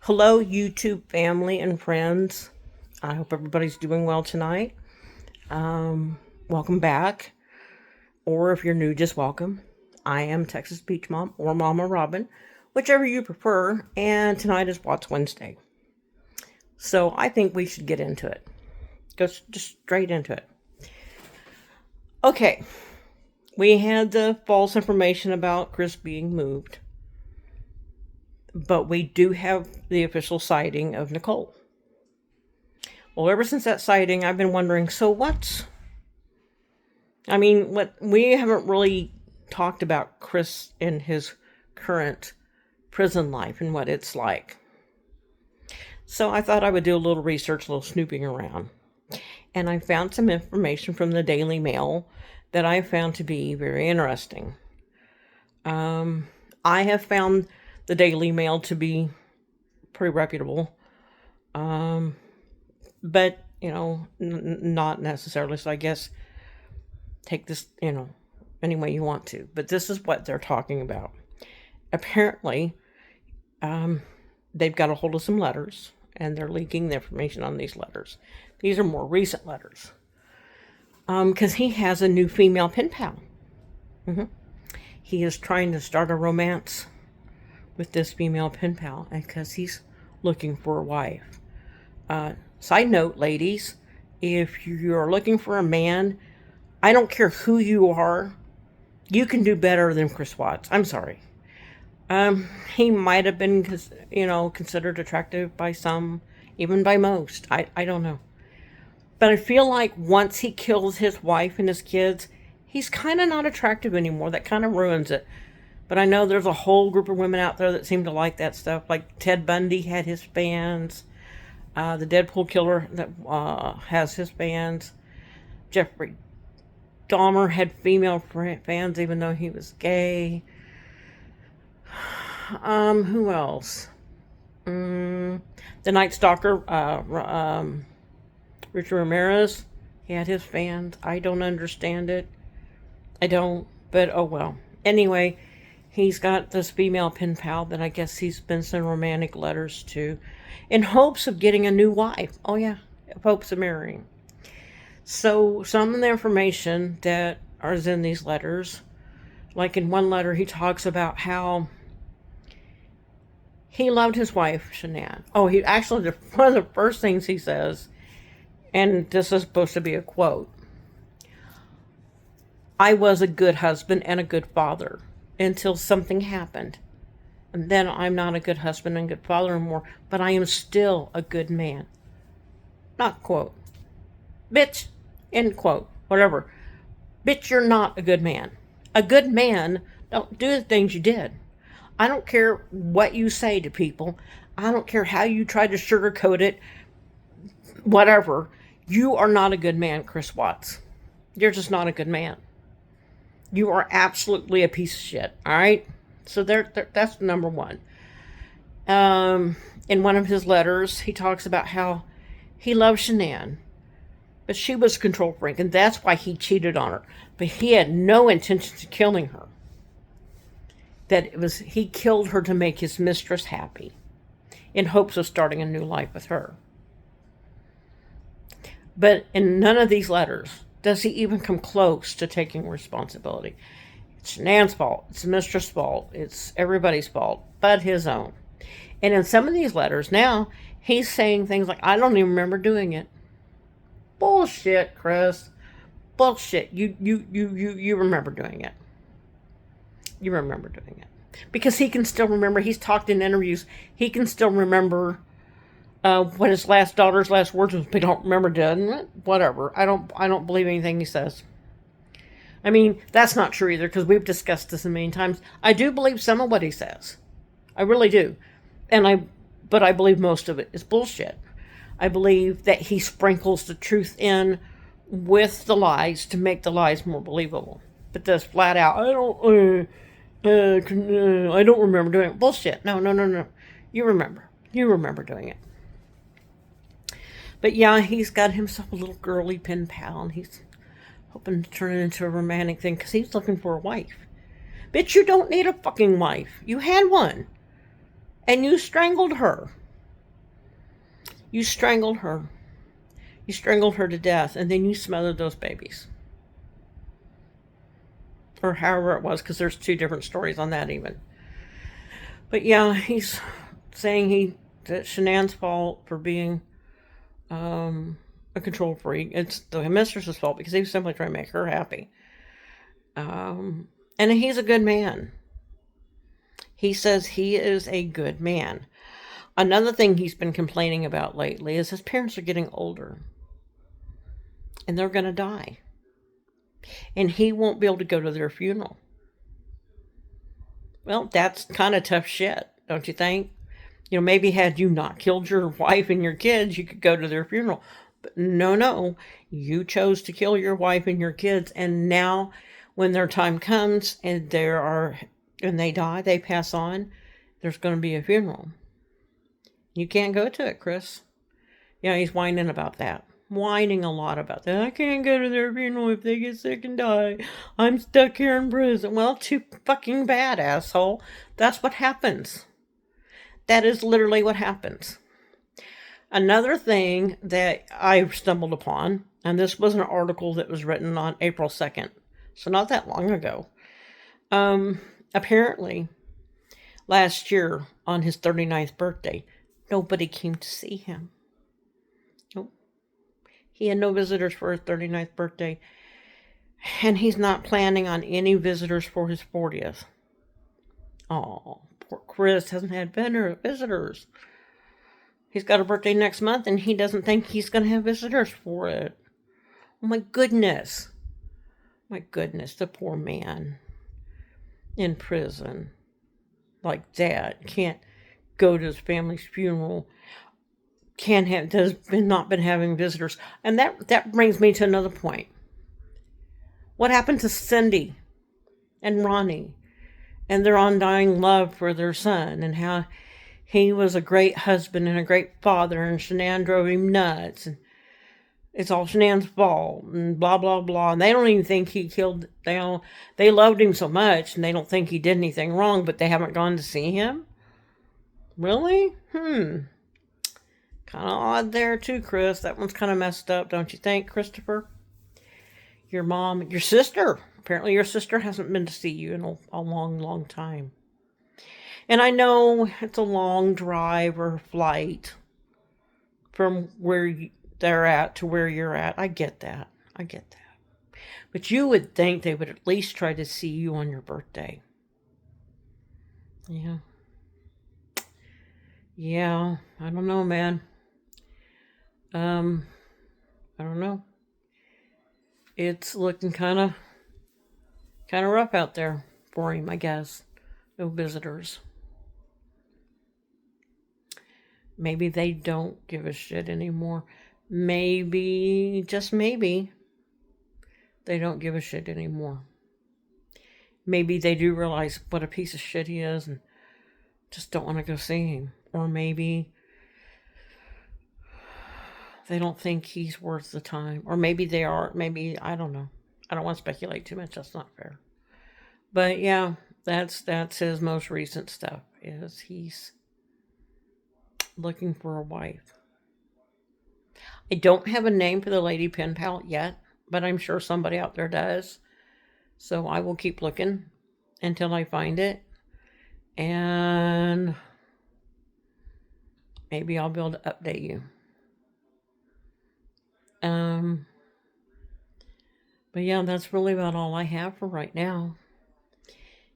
Hello, YouTube family and friends. I hope everybody's doing well tonight. Welcome back, or if you're new, just welcome. I am Texas Beach Mom or Mama Robin, whichever you prefer, and tonight is Watch Wednesday. So I think we should get into it. Go just straight into it. Okay, we had the false information about Chris being moved, but we do have the official sighting of Nicole. Well, ever since that sighting, I've been wondering, so what we haven't really talked about Chris and his current prison life and what it's like. So I thought I would do a little research, a little snooping around. And I found some information from the Daily Mail that I found to be very interesting. I have found the Daily Mail to be pretty reputable. But, not necessarily. So I guess take this, any way you want to. But this is what they're talking about. Apparently, they've got a hold of some letters, and they're leaking the information on these letters. These are more recent letters. Because he has a new female pen pal. He is trying to start a romance with this female pen pal because he's looking for a wife. Side note, ladies, if you're looking for a man, I don't care who you are, you can do better than Chris Watts. I'm sorry. He might have been, considered attractive by some, even by most. I don't know. But I feel like once he kills his wife and his kids, he's kind of not attractive anymore. That kind of ruins it. But I know there's a whole group of women out there that seem to like that stuff. Like Ted Bundy had his fans. The Deadpool killer that has his fans. Jeffrey Dahmer had female fans even though he was gay. Who else? The Night Stalker, Richard Ramirez, he had his fans. I don't understand it. I don't, but oh well. Anyway, he's got this female pen pal that I guess he's been sending romantic letters to in hopes of getting a new wife. Oh yeah, hopes of marrying. So some of the information that is in these letters, like in one letter, he talks about how he loved his wife, Shanann. Oh, he actually, one of the first things he says, and this is supposed to be a quote, I was a good husband and a good father until something happened. And then I'm not a good husband and good father anymore, but I am still a good man. Not quote. Bitch, end quote, whatever. Bitch, you're not a good man. A good man don't do the things you did. I don't care what you say to people. I don't care how you try to sugarcoat it. Whatever. You are not a good man, Chris Watts. You're just not a good man. You are absolutely a piece of shit, all right? So that's number one. In one of his letters, he talks about how he loved Shanann, but she was a control freak, and that's why he cheated on her. But he had no intention of killing her. He killed her to make his mistress happy, in hopes of starting a new life with her. But in none of these letters does he even come close to taking responsibility. It's Shanann's fault. It's the mistress' fault. It's everybody's fault, but his own. And in some of these letters now, he's saying things like, I don't even remember doing it. Bullshit, Chris. Bullshit. You remember doing it. You remember doing it. Because he can still remember. He's talked in interviews. He can still remember what his last daughter's last words was. But don't remember doing it. Whatever. I don't believe anything he says. I mean, that's not true either, because we've discussed this a million times. I do believe some of what he says. I really do. But I believe most of it is bullshit. I believe that he sprinkles the truth in with the lies to make the lies more believable. But this flat out, I don't remember doing it. Bullshit. No. You remember doing it. But yeah, he's got himself a little girly pen pal, and he's hoping to turn it into a romantic thing because he's looking for a wife. Bitch, you don't need a fucking wife. You had one. And you strangled her. You strangled her. You strangled her to death, and then you smothered those babies. Or however it was, because there's two different stories on that even. But yeah, he's saying that Shanann's fault for being a control freak. It's the mistress's fault because he was simply trying to make her happy. And he's a good man. He says he is a good man. Another thing he's been complaining about lately is his parents are getting older. And they're going to die. And he won't be able to go to their funeral. Well, that's kind of tough shit, don't you think? You know, maybe had you not killed your wife and your kids, you could go to their funeral. But no, you chose to kill your wife and your kids. And now when their time comes and they die, they pass on, there's going to be a funeral. You can't go to it, Chris. Yeah, he's whining about that. Whining a lot about that. I can't go to their funeral if they get sick and die. I'm stuck here in prison. Well, too fucking bad, asshole. That's what happens. That is literally what happens. Another thing that I stumbled upon, and this was an article that was written on April 2nd, so not that long ago. Apparently, last year on his 39th birthday, nobody came to see him. Nope. He had no visitors for his 39th birthday, and he's not planning on any visitors for his 40th. Oh, poor Chris hasn't had visitors. He's got a birthday next month, and he doesn't think he's going to have visitors for it. Oh, my goodness. My goodness, the poor man in prison like that can't go to his family's funeral, not been having visitors. And that brings me to another point. What happened to Cindy and Ronnie and their undying love for their son, and how he was a great husband and a great father, and Shanann drove him nuts, and it's all Shanann's fault, and blah, blah, blah. And they don't even think he killed, they loved him so much, and they don't think he did anything wrong, but they haven't gone to see him? Really? Kind of odd there too, Chris. That one's kind of messed up, don't you think, Christopher? Your mom, your sister. Apparently your sister hasn't been to see you in a long, long time. And I know it's a long drive or flight from where they're at to where you're at. I get that. But you would think they would at least try to see you on your birthday. Yeah. Yeah, I don't know, man. I don't know. It's looking kind of rough out there for him, I guess. No visitors. Maybe they don't give a shit anymore. Maybe, just maybe, they don't give a shit anymore. Maybe they do realize what a piece of shit he is and just don't want to go see him. Or maybe they don't think he's worth the time. Or maybe they are. Maybe, I don't know. I don't want to speculate too much. That's not fair. But yeah, that's his most recent stuff, is he's looking for a wife. I don't have a name for the lady pen pal yet, but I'm sure somebody out there does. So I will keep looking until I find it. And maybe I'll be able to update you. But yeah, that's really about all I have for right now,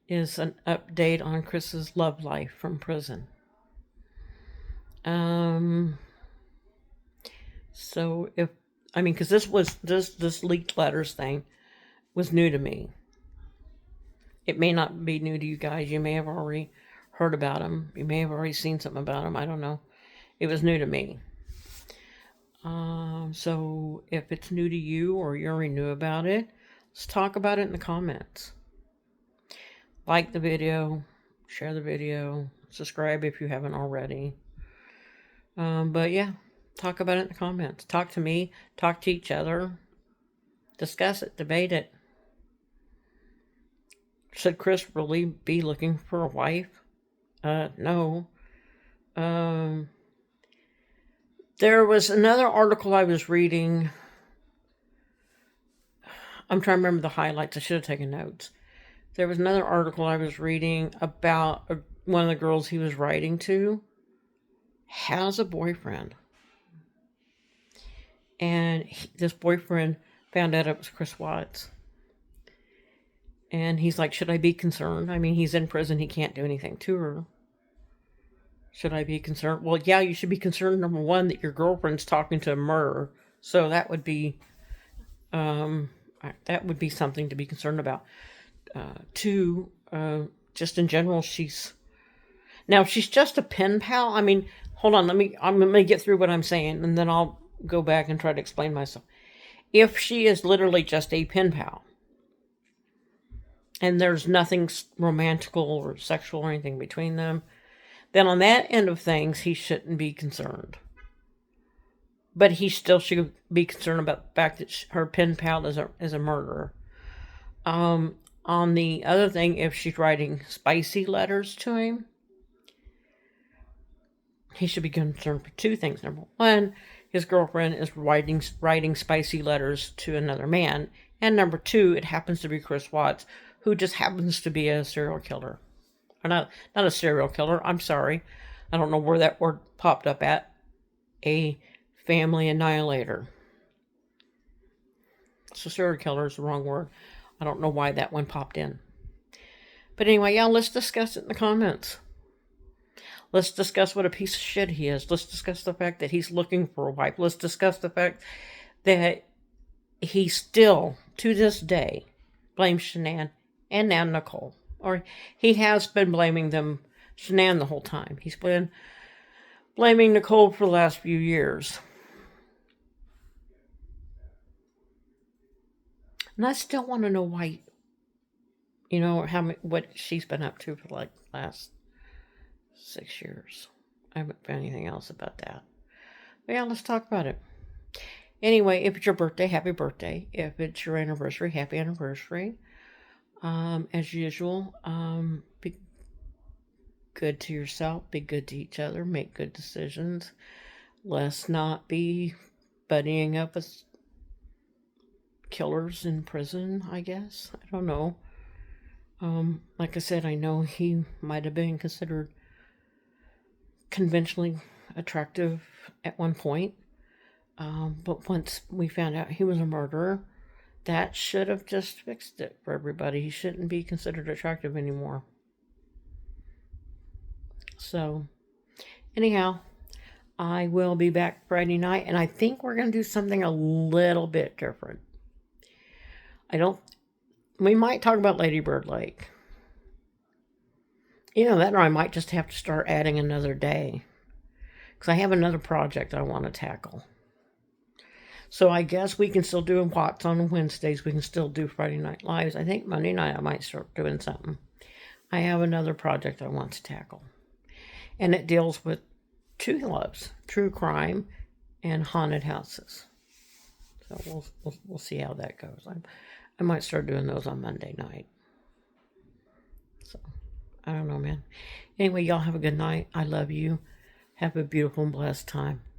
is an update on Chris's love life from prison. So because this leaked letters thing was new to me. It may not be new to you guys. You may have already heard about them. You may have already seen something about them. I don't know. It was new to me. So if it's new to you or you already knew about it, let's talk about it in the comments. Like the video, share the video, subscribe if you haven't already. But yeah, talk about it in the comments. Talk to me, talk to each other, discuss it, debate it. Should Chris really be looking for a wife? No. There was another article I was reading. I'm trying to remember the highlights. I should have taken notes. There was another article I was reading about one of the girls he was writing to has a boyfriend. And this boyfriend found out it was Chris Watts. And he's like, should I be concerned? I mean, he's in prison. He can't do anything to her. Should I be concerned? Well, yeah, you should be concerned, number one, that your girlfriend's talking to a murderer. So that would be something to be concerned about. Two, just in general, she's just a pen pal. I mean, hold on, I'm gonna get through what I'm saying, and then I'll go back and try to explain myself. If she is literally just a pen pal, and there's nothing romantical or sexual or anything between them, then on that end of things, he shouldn't be concerned. But he still should be concerned about the fact that her pen pal is a murderer. On the other thing, if she's writing spicy letters to him, he should be concerned for two things. Number one, his girlfriend is writing spicy letters to another man. And number two, it happens to be Chris Watts, who just happens to be a serial killer. Or not a serial killer, I'm sorry. I don't know where that word popped up at. A family annihilator. So serial killer is the wrong word. I don't know why that one popped in. But anyway, yeah, let's discuss it in the comments. Let's discuss what a piece of shit he is. Let's discuss the fact that he's looking for a wife. Let's discuss the fact that he still, to this day, blames Shanann and now Nicole. Or he has been blaming them, Shanann, the whole time. He's been blaming Nicole for the last few years. And I still want to know why, what she's been up to for like the last 6 years. I haven't found anything else about that. But yeah, let's talk about it. Anyway, if it's your birthday, happy birthday. If it's your anniversary, happy anniversary. As usual, be good to yourself, be good to each other, make good decisions. Let's not be buddying up with killers in prison, I guess. I don't know. Like I said, I know he might have been considered conventionally attractive at one point. But once we found out he was a murderer, that should have just fixed it for everybody. He shouldn't be considered attractive anymore. So, anyhow, I will be back Friday night, and I think we're going to do something a little bit different. We might talk about Lady Bird Lake. That or I might just have to start adding another day. Because I have another project I want to tackle. So I guess we can still do Watts on Wednesdays. We can still do Friday Night Lives. I think Monday night I might start doing something. I have another project I want to tackle. And it deals with two loves, true crime and haunted houses. So we'll see how that goes. I might start doing those on Monday night. So, I don't know, man. Anyway, y'all have a good night. I love you. Have a beautiful and blessed time.